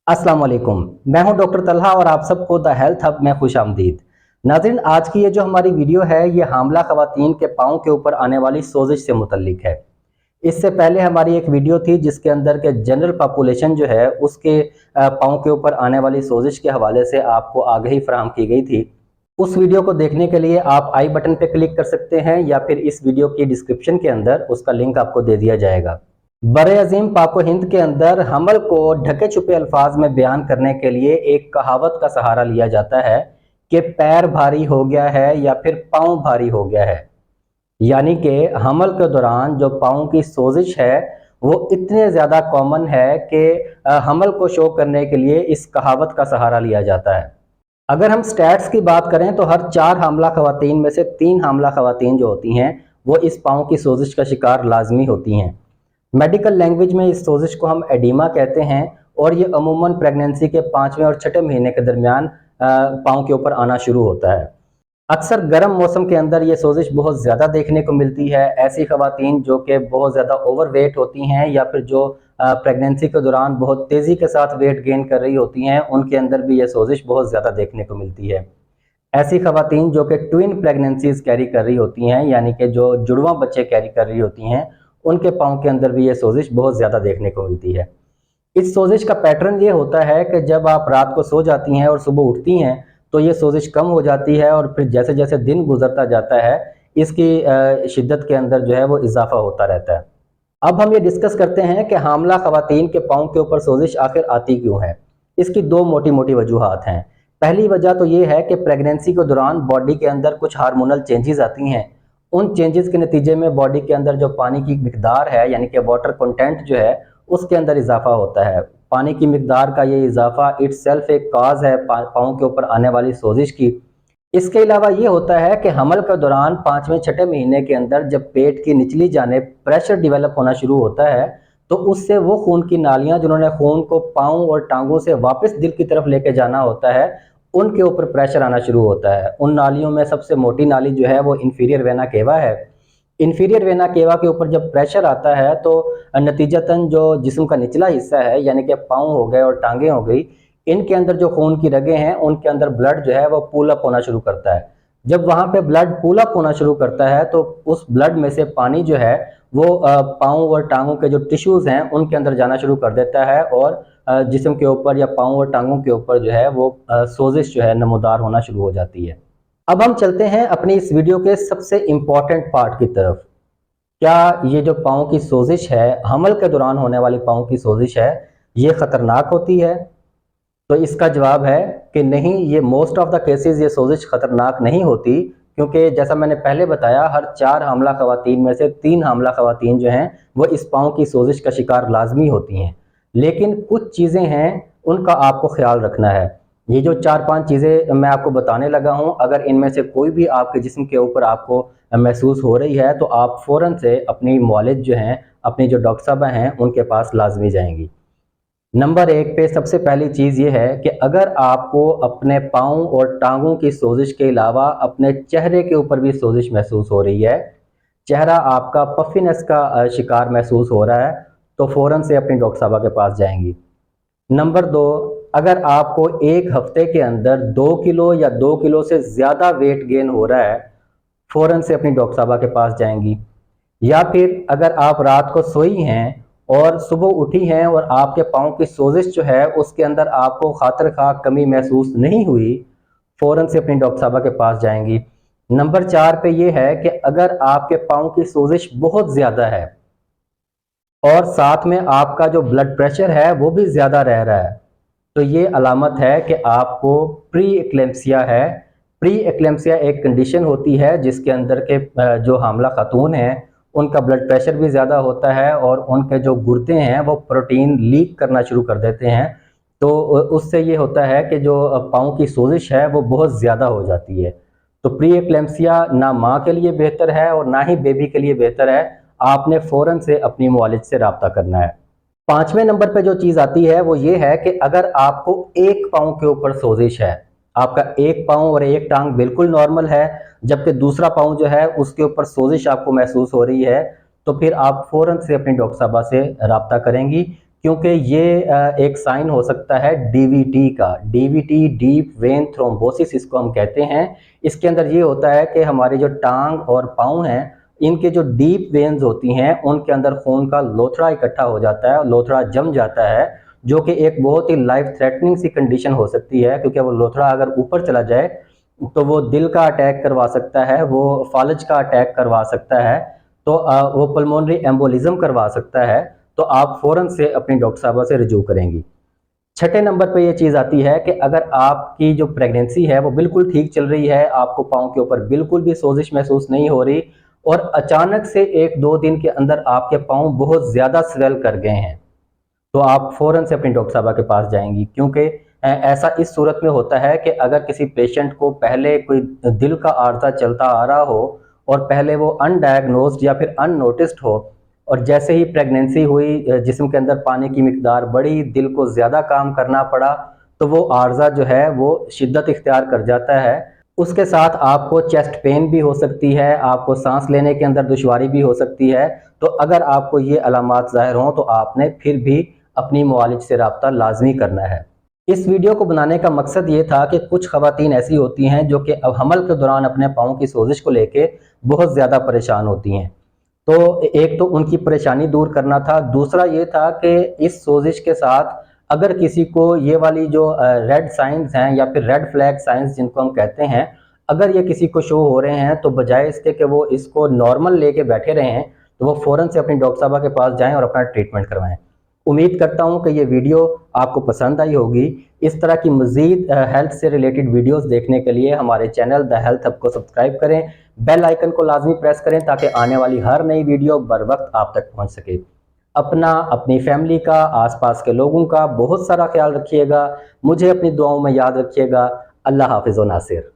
अस्सलाम वालेकुम। मैं हूं डॉक्टर तलहा और आप सबको द हेल्थ हब में खुश आमदीद। नाज़रीन, आज की ये जो हमारी वीडियो है ये हामला ख़वातीन के पाँव के ऊपर आने वाली सोजिश से मुतल्लिक है। इससे पहले हमारी एक वीडियो थी जिसके अंदर के जनरल पॉपुलेशन जो है उसके पाँव के ऊपर आने वाली सोजिश के हवाले से आपको आगाही फराहम की गई थी। उस वीडियो को देखने के लिए आप आई बटन पे क्लिक कर सकते हैं या फिर इस वीडियो की डिस्क्रिप्शन के अंदर उसका लिंक आपको दे दिया जाएगा। बरे अजीम पाको हिंद के अंदर हमल को ढके छुपे अल्फाज में बयान करने के लिए एक कहावत का सहारा लिया जाता है कि पैर भारी हो गया है या फिर पाँव भारी हो गया है। यानी कि हमल के दौरान जो पाँव की सोजिश है वो इतने ज़्यादा कॉमन है कि हमल को शो करने के लिए इस कहावत का सहारा लिया जाता है। अगर हम स्टैट्स की बात करें तो हर 4 हामला खवातीन में से 3 हामला खवातीन जो होती हैं वो इस पाँव की सोजिश का शिकार लाजमी होती हैं। मेडिकल लैंग्वेज में इस सोजिश को हम एडिमा कहते हैं और ये अमूमन प्रेगनेंसी के 5वें और 6ठे महीने के दरमियान पाँव के ऊपर आना शुरू होता है। अक्सर गर्म मौसम के अंदर ये सोजिश बहुत ज़्यादा देखने को मिलती है। ऐसी खवातीन जो कि बहुत ज़्यादा ओवरवेट होती हैं या फिर जो प्रेगनेंसी के दौरान बहुत तेज़ी के साथ वेट गेन कर रही होती हैं उनके अंदर भी ये सोजिश बहुत ज़्यादा देखने को मिलती है। ऐसी खवातीन जो कि ट्विन प्रेगनेंसीज कैरी कर रही होती हैं यानी कि जो जुड़वा बच्चे कैरी कर रही होती हैं उनके पाँव के अंदर भी ये सोजिश बहुत ज़्यादा देखने को मिलती है। इस सोजिश का पैटर्न ये होता है कि जब आप रात को सो जाती हैं और सुबह उठती हैं तो ये सोजिश कम हो जाती है और फिर जैसे जैसे दिन गुजरता जाता है इसकी शिद्दत के अंदर जो है वो इजाफा होता रहता है। अब हम ये डिस्कस करते हैं कि हामला खवातीन के पाँव के ऊपर सोजिश आखिर आती क्यों है। इसकी दो मोटी मोटी वजूहात हैं। पहली वजह तो ये है कि प्रेगनेंसी के दौरान बॉडी के अंदर कुछ हार्मोनल चेंजेस आती हैं। उन चेंजेस के नतीजे में बॉडी के अंदर जो पानी की मिकदार है यानी कि वाटर कंटेंट जो है उसके अंदर इजाफा होता है। पानी की मिकदार का ये इजाफा इटसेल्फ एक काज है पाँव के ऊपर आने वाली सोजिश की। इसके अलावा ये होता है कि हमल के दौरान 5वें 6ठे महीने के अंदर जब पेट की निचली जानिब प्रेशर डेवलप होना शुरू होता है तो उससे वो खून की नालियां जिन्होंने खून को पाँव और टांगों से वापस दिल की तरफ लेके जाना होता है उनके ऊपर प्रेशर आना शुरू होता है। उन नालियों में सबसे मोटी नाली जो है वो इंफीरियर वेना केवा है। इंफीरियर वेना केवा के ऊपर जब प्रेशर आता है तो नतीजतन जो जिस्म का निचला हिस्सा है यानी कि पाँव हो गए और टांगे हो गई इनके अंदर जो खून की रगें हैं उनके अंदर ब्लड जो है वो पूल अप होना शुरू करता है। जब वहां पे ब्लड पूल अप होना शुरू करता है तो उस ब्लड में से पानी जो है वो पाँव और टांगों के जो टिश्यूज हैं उनके अंदर जाना शुरू कर देता है और जिस्म के ऊपर या पाँव और टांगों के ऊपर जो है वो सोजिश जो है नमूदार होना शुरू हो जाती है। अब हम चलते हैं अपनी इस वीडियो के सबसे इम्पॉर्टेंट पार्ट की तरफ। क्या ये जो पाँव की सोजिश है हमल के दौरान होने वाली पाँव की सोजिश है ये खतरनाक होती है? तो इसका जवाब है कि नहीं, ये मोस्ट ऑफ द केसेस ये सोजिश खतरनाक नहीं होती क्योंकि जैसा मैंने पहले बताया हर 4 हामला खवातीन में से 3 हामला खवातीन जो हैं वो इस पाँव की सोजिश का शिकार लाजमी होती हैं। लेकिन कुछ चीज़ें हैं उनका आपको ख्याल रखना है। ये जो 4-5 चीज़ें मैं आपको बताने लगा हूँ अगर इनमें से कोई भी आपके जिस्म के ऊपर आपको महसूस हो रही है तो आप फ़ौरन से अपनी मुआलिज जो हैं अपनी जो डॉक्टर साहबा हैं उनके पास लाजमी जाएंगी। नंबर 1 पे सबसे पहली चीज़ ये है कि अगर आपको अपने पाँव और टांगों की सोजिश के अलावा अपने चेहरे के ऊपर भी सोजिश महसूस हो रही है, चेहरा आपका पफीनेस का शिकार महसूस हो रहा है तो फ़ौरन से अपनी डॉक्टर साहबा के पास जाएंगी। नंबर 2, अगर आपको 1 हफ्ते के अंदर 2 किलो या 2 किलो से ज़्यादा वेट गेन हो रहा है फ़ौरन से अपनी डॉक्टर साहबा के पास जाएंगी। या फिर अगर आप रात को सोई हैं और सुबह उठी हैं और आपके पाँव की सोजिश जो है उसके अंदर आपको खातिर खा कमी महसूस नहीं हुई, फ़ौरन से अपनी डॉक्टर साहबा के पास जाएंगी। नंबर 4 पे ये है कि अगर आपके पाँव की सोजिश बहुत ज़्यादा है और साथ में आपका जो ब्लड प्रेशर है वो भी ज़्यादा रह रहा है तो ये अलामत है कि आपको प्री एक्लेम्पसिया है। प्री एक्लेम्पसिया एक कंडीशन होती है जिसके अंदर के जो हामला खातून हैं उनका ब्लड प्रेशर भी ज़्यादा होता है और उनके जो गुर्दे हैं वो प्रोटीन लीक करना शुरू कर देते हैं तो उससे ये होता है कि जो पाँव की सोजिश है वो बहुत ज़्यादा हो जाती है। तो प्री एक्लेम्पसिया ना माँ के लिए बेहतर है और ना ही बेबी के लिए बेहतर है। आपने फ़ौरन से अपनी मुआलिज से रब्ता करना है। 5वें नंबर पे जो चीज़ आती है वो ये है कि अगर आपको एक पाँव के ऊपर सोजिश है, आपका एक पाँव और एक टांग बिल्कुल नॉर्मल है जबकि दूसरा पाँव जो है उसके ऊपर सोजिश आपको महसूस हो रही है तो फिर आप फ़ौरन से अपनी डॉक्टर साहबा से रब्ता करेंगी क्योंकि ये एक साइन हो सकता है डीवीटी का। डीवीटी डीप वेन थ्रोम्बोसिस इसको हम कहते हैं। इसके अंदर ये होता है कि हमारे जो टांग और पाँव हैं, इनके जो डीप वेन्स होती हैं उनके अंदर खून का लोथड़ा इकट्ठा हो जाता है, लोथड़ा जम जाता है, जो कि एक बहुत ही लाइफ थ्रेटनिंग सी कंडीशन हो सकती है, क्योंकि वो लोथड़ा अगर ऊपर चला जाए तो वो दिल का अटैक करवा सकता है, वो फालज का अटैक करवा सकता है, तो वो पल्मोनरी एम्बोलिज्म करवा सकता है। तो आप फौरन से अपनी डॉक्टर साहबा से रिजू करेंगी। छठे नंबर पे ये चीज़ आती है कि अगर आपकी जो प्रेगनेंसी है वो बिल्कुल ठीक चल रही है, आपको पाँव के ऊपर बिल्कुल भी सोजिश महसूस नहीं हो रही और अचानक से 1-2 दिन के अंदर आपके पाँव बहुत ज़्यादा स्वेल कर गए हैं, तो आप फ़ौरन से अपनी डॉक्टर साहबा के पास जाएंगी। क्योंकि ऐसा इस सूरत में होता है कि अगर किसी पेशेंट को पहले कोई दिल का आर्जा चलता आ रहा हो और पहले वो अनडायग्नोस्ड या फिर अननोटिस्ड हो, और जैसे ही प्रेगनेंसी हुई, जिस्म के अंदर पानी की मिकदार बढ़ी, दिल को ज़्यादा काम करना पड़ा, तो वो आर्जा जो है वो शिद्दत इख्तियार कर जाता है। उसके साथ आपको चेस्ट पेन भी हो सकती है, आपको सांस लेने के अंदर दुश्वारी भी हो सकती है। तो अगर आपको ये अलामात ज़ाहिर हों तो आपने फिर भी अपनी मुआलिज से रब्ता लाजमी करना है। इस वीडियो को बनाने का मकसद ये था कि कुछ ख़वातीन ऐसी होती हैं जो कि अब हमल के दौरान अपने पाँव की सोजिश को लेके बहुत ज़्यादा परेशान होती हैं। तो एक तो उनकी परेशानी दूर करना था, दूसरा ये था कि इस सोजिश के साथ अगर किसी को ये वाली जो रेड साइंस हैं या फिर रेड फ्लैग साइंस जिनको हम कहते हैं, अगर ये किसी को शो हो रहे हैं, तो बजाय इसके कि वो इसको नॉर्मल लेके बैठे रहें, तो वो फ़ौरन से अपनी डॉक्टर साहबा के पास जाएं और अपना ट्रीटमेंट करवाएं। उम्मीद करता हूं कि ये वीडियो आपको पसंद आई होगी। इस तरह की मज़ीद हेल्थ से रिलेटेड वीडियोस देखने के लिए हमारे चैनल द हेल्थ हब को सब्सक्राइब करें, बेल आइकन को लाजमी प्रेस करें ताकि आने वाली हर नई वीडियो बर वक्त आप तक पहुंच सके। अपना, अपनी फैमिली का, आसपास के लोगों का बहुत सारा ख्याल रखिएगा। मुझे अपनी दुआओं में याद रखिएगा। अल्लाह हाफिज़ व नासिर।